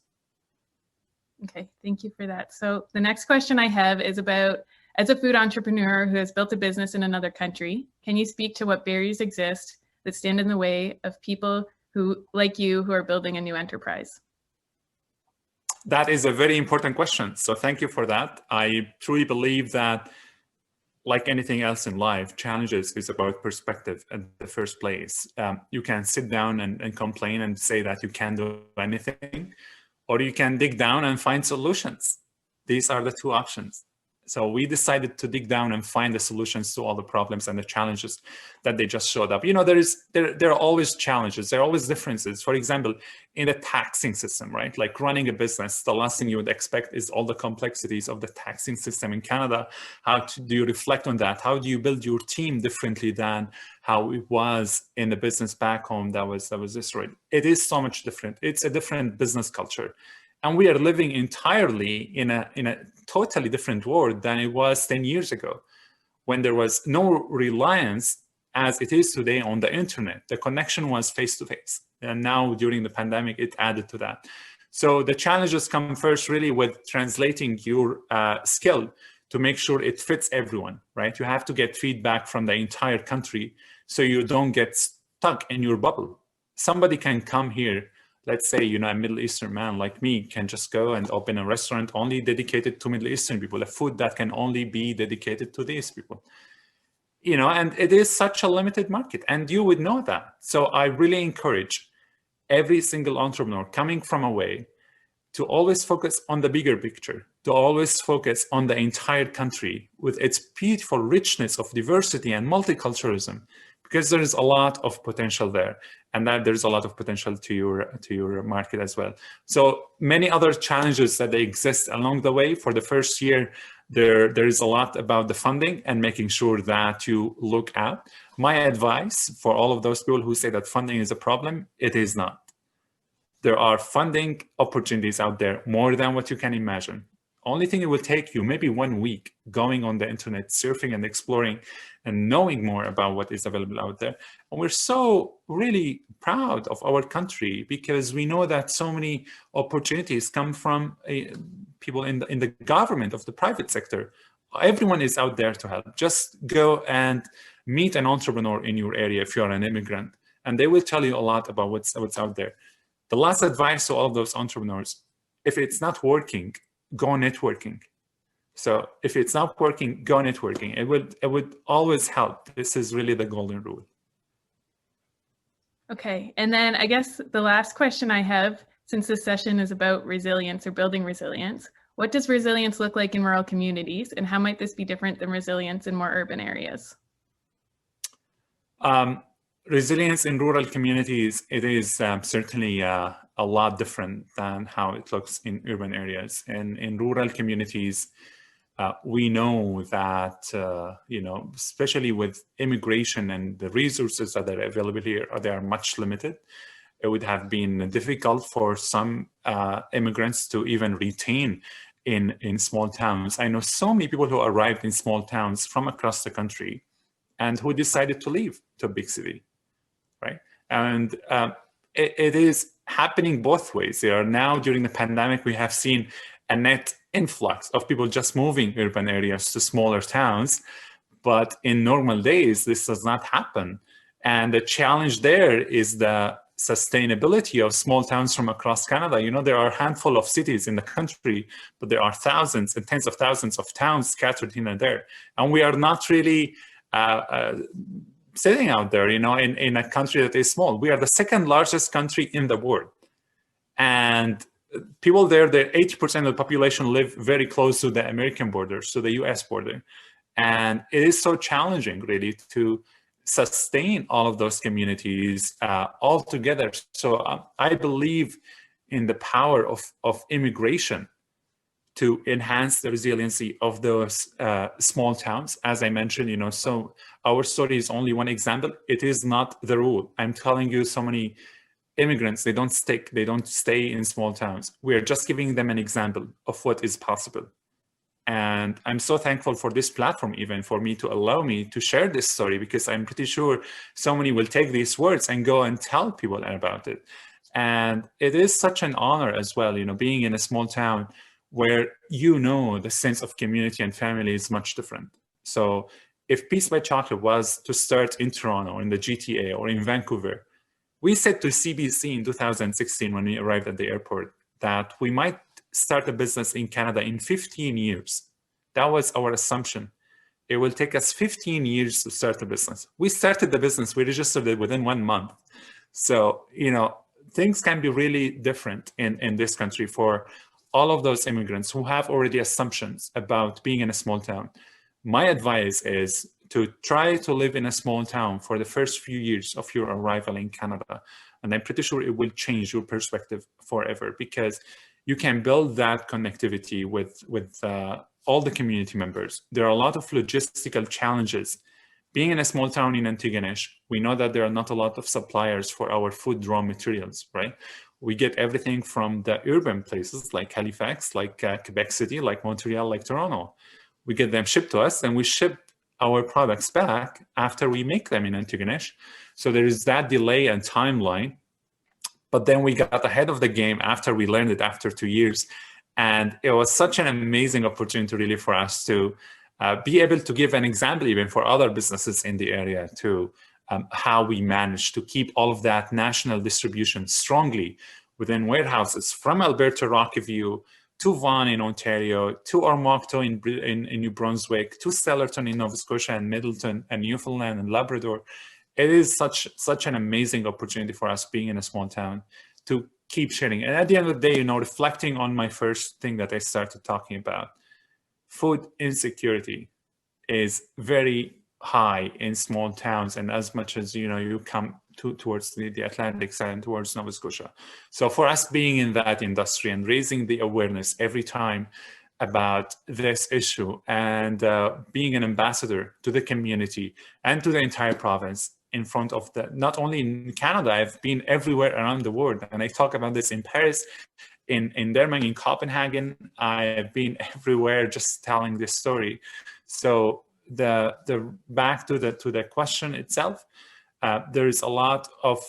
Speaker 1: Okay, thank you for that. So the next question I have is about, as a food entrepreneur who has built a business in another country, can you speak to what barriers exist that stand in the way of people who, like you, who are building a new enterprise?
Speaker 2: That is a very important question. So thank you for that. I truly believe that, like anything else in life, challenges is about perspective in the first place. You can sit down and complain and say that you can't do anything, or you can dig down and find solutions. These are the 2 options. So we decided to dig down and find the solutions to all the problems and the challenges that they just showed up. You know, there are always challenges. There are always differences. For example, in the taxing system, right? Like running a business, the last thing you would expect is all the complexities of the taxing system in Canada. How do you reflect on that? How do you build your team differently than how it was in the business back home that was destroyed? It is so much different. It's a different business culture. And we are living entirely in a totally different world than it was 10 years ago, when there was no reliance as it is today on the internet. The connection was face-to-face. And now during the pandemic, it added to that. So the challenges come first really with translating your skill to make sure it fits everyone, right? You have to get feedback from the entire country so you don't get stuck in your bubble. Somebody can come here, let's say, you know, a Middle Eastern man like me can just go and open a restaurant only dedicated to Middle Eastern people, a food that can only be dedicated to these people. You know, and it is such a limited market, and you would know that. So I really encourage every single entrepreneur coming from away to always focus on the bigger picture, to always focus on the entire country with its beautiful richness of diversity and multiculturalism, because there is a lot of potential there, and that there's a lot of potential to your market as well. So many other challenges that they exist along the way. For the first year, there is a lot about the funding and making sure that you look at. My advice for all of those people who say that funding is a problem, it is not. There are funding opportunities out there more than what you can imagine. Only thing it will take you maybe 1 week going on the internet, surfing and exploring and knowing more about what is available out there. And we're so really proud of our country because we know that so many opportunities come from people in the government, of the private sector. Everyone is out there to help. Just go and meet an entrepreneur in your area if you're an immigrant, and they will tell you a lot about what's out there. The last advice to all of those entrepreneurs, if it's not working, go networking. So if it's not working, go networking. It would always help. This is really the golden rule.
Speaker 1: Okay, and then I guess the last question I have, since this session is about resilience or building resilience, what does resilience look like in rural communities, and how might this be different than resilience in more urban areas?
Speaker 2: Resilience in rural communities, it is certainly a lot different than how it looks in urban areas. And in rural communities, we know that, especially with immigration and the resources that are available here, they are much limited. It would have been difficult for some immigrants to even retain in small towns. I know so many people who arrived in small towns from across the country and who decided to leave to a big city, right? And it is happening both ways. There are now, during the pandemic, we have seen a net influx of people just moving urban areas to smaller towns. But in normal days, this does not happen. And the challenge there is the sustainability of small towns from across Canada. There are a handful of cities in the country, but there are thousands and tens of thousands of towns scattered here and there. And we are not really sitting out there, in a country that is small. We are the second largest country in the world. And people there, 80% of the population live very close to the American border, to the US border. And it is so challenging, really, to sustain all of those communities all together. So I believe in the power of immigration to enhance the resiliency of those small towns. As I mentioned, so our story is only one example. It is not the rule. I'm telling you, so many immigrants, they don't stay in small towns. We're just giving them an example of what is possible. And I'm so thankful for this platform, even for me to allow me to share this story, because I'm pretty sure so many will take these words and go and tell people about it. And it is such an honor as well, being in a small town where the sense of community and family is much different. So if Peace by Chocolate was to start in Toronto, in the GTA, or in Vancouver, we said to CBC in 2016 when we arrived at the airport that we might start a business in Canada in 15 years. That was our assumption. It will take us 15 years to start a business. We started the business, we registered it within 1 month. So, things can be really different in this country for all of those immigrants who have already assumptions about being in a small town. My advice is to try to live in a small town for the first few years of your arrival in Canada. And I'm pretty sure it will change your perspective forever, because you can build that connectivity with all the community members. There are a lot of logistical challenges. Being in a small town in Antigonish, we know that there are not a lot of suppliers for our food raw materials, right? We get everything from the urban places like Halifax, like Quebec City, like Montreal, like Toronto. We get them shipped to us, and we ship our products back after we make them in Antigonish. So there is that delay and timeline. But then we got ahead of the game after we learned it after 2 years. And it was such an amazing opportunity really for us to be able to give an example even for other businesses in the area to how we managed to keep all of that national distribution strongly within warehouses from Alberta, Rockview, to Vaughan in Ontario, to Ormocto in New Brunswick, to Stellarton in Nova Scotia, and Middleton and Newfoundland and Labrador. It is such an amazing opportunity for us being in a small town to keep sharing. And at the end of the day, reflecting on my first thing that I started talking about, food insecurity is very high in small towns, and as much as you come towards the Atlantic side and towards Nova Scotia. So for us being in that industry and raising the awareness every time about this issue, and being an ambassador to the community and to the entire province in front of not only in Canada, I've been everywhere around the world, and I talk about this in Paris, in Denmark, in Copenhagen. I've been everywhere just telling this story. So the back to the question itself, there is a lot of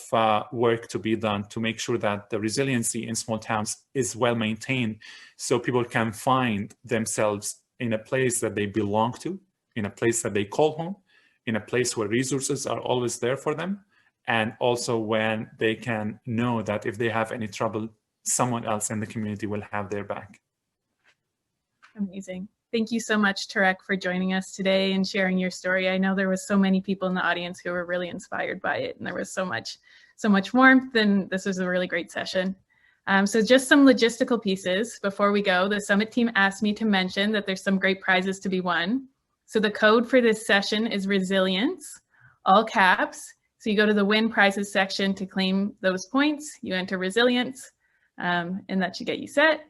Speaker 2: work to be done to make sure that the resiliency in small towns is well maintained, so people can find themselves in a place that they belong to, in a place that they call home, in a place where resources are always there for them, and also when they can know that if they have any trouble, someone else in the community will have their back.
Speaker 1: Amazing. Thank you so much, Tareq, for joining us today and sharing your story. I know there was so many people in the audience who were really inspired by it, and there was so much warmth, and this was a really great session. So just some logistical pieces before we go. The Summit team asked me to mention that there's some great prizes to be won. So the code for this session is resilience, all caps. So you go to the win prizes section to claim those points. You enter resilience, and that should get you set.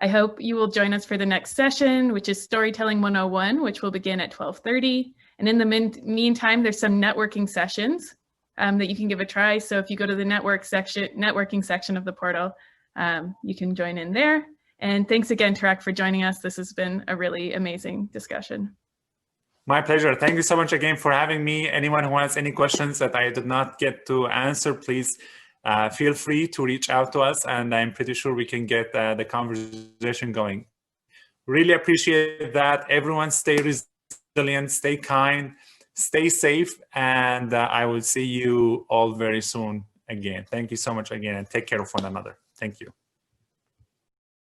Speaker 1: I hope you will join us for the next session, which is Storytelling 101, which will begin at 12:30. And in the meantime, there's some networking sessions that you can give a try. So if you go to the networking section of the portal, you can join in there. And thanks again, Tareq, for joining us. This has been a really amazing discussion.
Speaker 2: My pleasure. Thank you so much again for having me. Anyone who has any questions that I did not get to answer, please feel free to reach out to us, and I'm pretty sure we can get the conversation going. Really appreciate that. Everyone stay resilient, stay kind, stay safe, and I will see you all very soon again. Thank you so much again, and take care of one another. Thank you.